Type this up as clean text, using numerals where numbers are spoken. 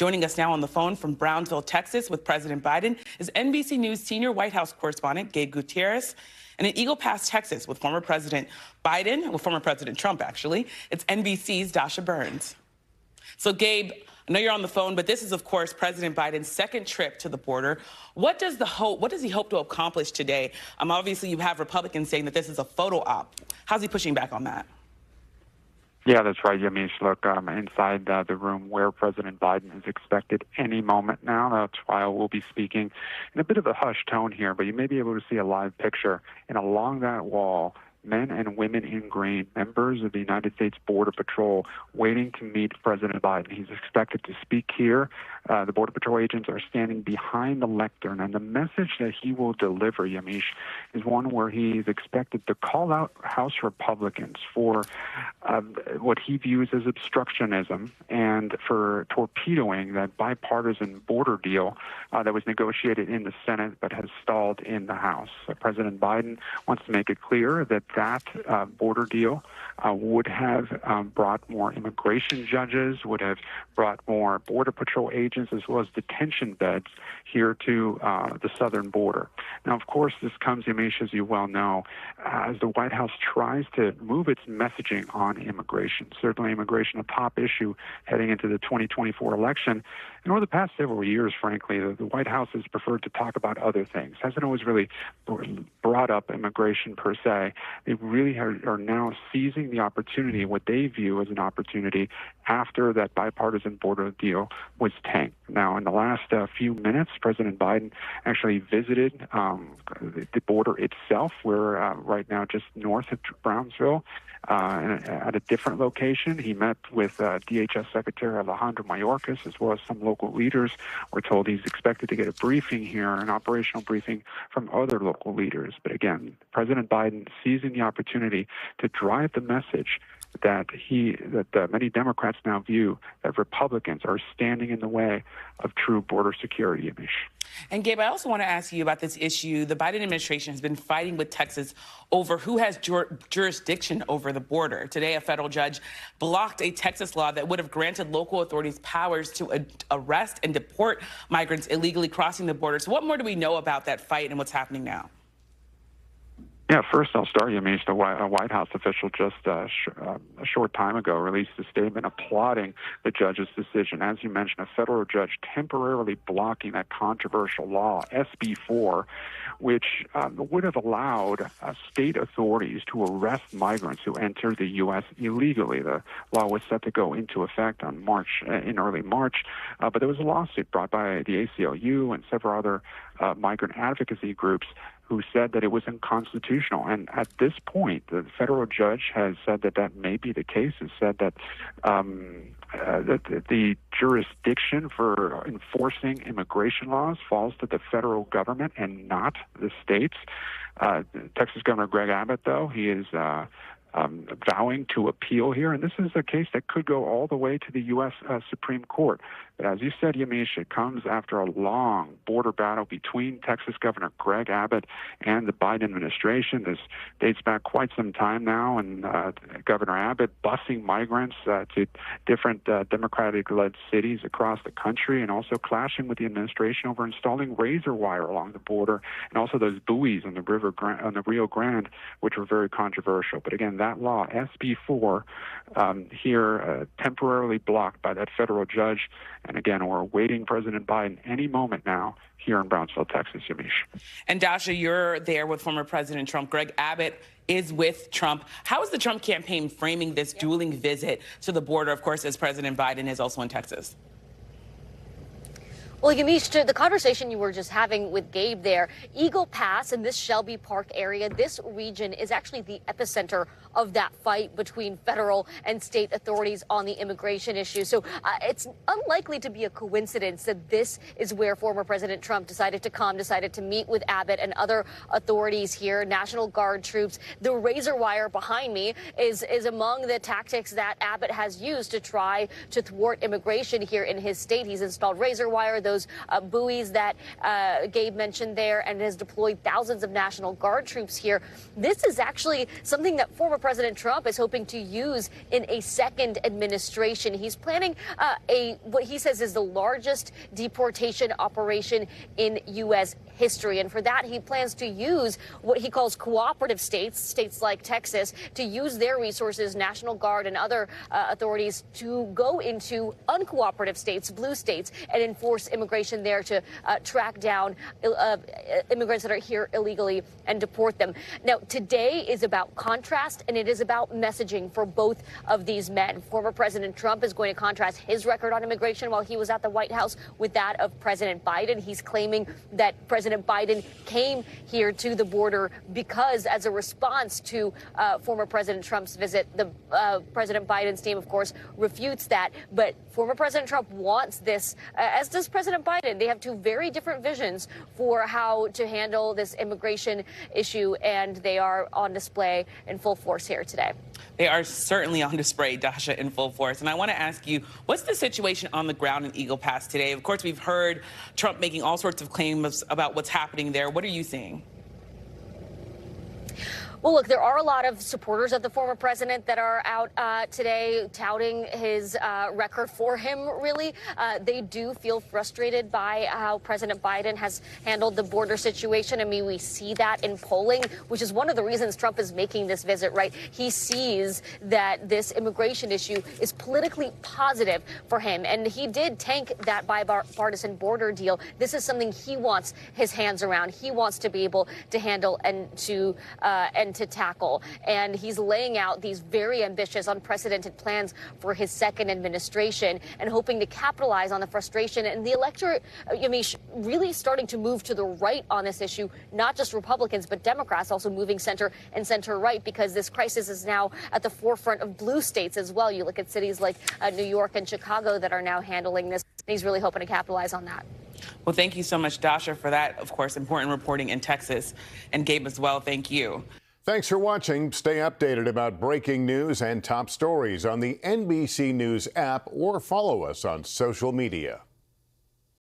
Joining us now on the phone from Brownsville, Texas, with President Biden is NBC News senior White House correspondent Gabe Gutierrez. And in Eagle Pass, Texas, with former President Trump, actually, it's NBC's Dasha Burns. So, Gabe, I know you're on the phone, but this is, of course, President Biden's second trip to the border. What does he hope to accomplish today? Obviously, you have Republicans saying that this is a photo op. How's he pushing back on that? Yeah, that's right, Yamiche. Look, inside the room where President Biden is expected any moment now. That's why we'll be speaking in a bit of a hushed tone here, but you may be able to see a live picture. And along that wall, men and women in green, members of the United States Border Patrol, waiting to meet President Biden. He's expected to speak here. The Border Patrol agents are standing behind the lectern, and the message that he will deliver, Yamiche, is one where he's expected to call out House Republicans for what he views as obstructionism and for torpedoing that bipartisan border deal that was negotiated in the Senate but has stalled in the House. President Biden wants to make it clear that border deal would have brought more immigration judges, would have brought more Border Patrol agents, as well as detention beds here to the southern border. Now, of course, this comes, Yamiche, as you well know, as the White House tries to move its messaging on immigration. Certainly immigration, a top issue heading into the 2024 election. And over the past several years, frankly, the White House has preferred to talk about other things. Hasn't always really brought up immigration per se. They really are now seizing the opportunity, what they view as an opportunity, after that bipartisan border deal was tanked. Now, in the last few minutes, President Biden actually visited the border itself. We're right now just north of Brownsville. At a different location, he met with DHS Secretary Alejandro Mayorkas, as well as some local leaders. We're told he's expected to get a briefing here, an operational briefing from other local leaders. But again, President Biden seizing the opportunity to drive the message that many Democrats now view that Republicans are standing in the way of true border security, Yamiche. And Gabe, I also want to ask you about this issue. The Biden administration has been fighting with Texas over who has jurisdiction over the border. Today, a federal judge blocked a Texas law that would have granted local authorities powers to arrest and deport migrants illegally crossing the border. So what more do we know about that fight and what's happening now? Yeah, first I'll start, Yamiche. A White House official just a short time ago released a statement applauding the judge's decision. As you mentioned, a federal judge temporarily blocking that controversial law, SB 4, which would have allowed state authorities to arrest migrants who enter the U.S. illegally. The law was set to go into effect on in early March, but there was a lawsuit brought by the ACLU and several other migrant advocacy groups who said that it was unconstitutional. And at this point, the federal judge has said that that may be the case, has said that the jurisdiction for enforcing immigration laws falls to the federal government and not the states. Texas Governor Greg Abbott, though, he is vowing to appeal here, and this is a case that could go all the way to the U.S. Supreme Court. But as you said, Yamiche, it comes after a long border battle between Texas Governor Greg Abbott and the Biden administration. This dates back quite some time now, and Governor Abbott busing migrants to different Democratic-led cities across the country, and also clashing with the administration over installing razor wire along the border, and also those buoys on the Rio Grande, which were very controversial. But again, that law, SB 4, here temporarily blocked by that federal judge. And again, we're awaiting President Biden any moment now here in Brownsville, Texas, Yamiche. And Dasha, you're there with former President Trump. Greg Abbott is with Trump. How is the Trump campaign framing this dueling visit to the border, of course, as President Biden is also in Texas? Well, Yamiche, to the conversation you were just having with Gabe there, Eagle Pass and this Shelby Park area, this region is actually the epicenter of that fight between federal and state authorities on the immigration issue. So it's unlikely to be a coincidence that this is where former President Trump decided to meet with Abbott and other authorities here, National Guard troops. The razor wire behind me is among the tactics that Abbott has used to try to thwart immigration here in his state. He's installed razor wire. those buoys that Gabe mentioned there, and has deployed thousands of National Guard troops here. This is actually something that former President Trump is hoping to use in a second administration. He's planning what he says is the largest deportation operation in U.S. history. And for that, he plans to use what he calls cooperative states like Texas, to use their resources, National Guard and other authorities, to go into uncooperative states, blue states, and enforce immigration there to track down immigrants that are here illegally and deport them. Now, today is about contrast, and it is about messaging for both of these men. Former President Trump is going to contrast his record on immigration while he was at the White House with that of President Biden. He's claiming that President Biden came here to the border because, as a response to former President Trump's visit, President Biden's team, of course, refutes that. But former President Trump wants this, as does President Biden. They have two very different visions for how to handle this immigration issue, and they are on display in full force here today. They are certainly on display, Dasha, in full force. And I want to ask you, what's the situation on the ground in Eagle Pass today? Of course, we've heard Trump making all sorts of claims about what's happening there. What are you seeing? Well, look, there are a lot of supporters of the former president that are out today touting his record for him, really. They do feel frustrated by how President Biden has handled the border situation. I mean, we see that in polling, which is one of the reasons Trump is making this visit, right? He sees that this immigration issue is politically positive for him, and he did tank that bipartisan border deal. This is something he wants his hands around. He wants to be able to handle and to tackle. And he's laying out these very ambitious, unprecedented plans for his second administration, and hoping to capitalize on the frustration and the electorate, really starting to move to the right on this issue, not just Republicans, but Democrats also moving center and center right, because this crisis is now at the forefront of blue states as well. You look at cities like New York and Chicago that are now handling this. He's really hoping to capitalize on that. Well, thank you so much, Dasha, for that, of course, important reporting in Texas. And Gabe as well, thank you. Thanks for watching. Stay updated about breaking news and top stories on the NBC News app, or follow us on social media.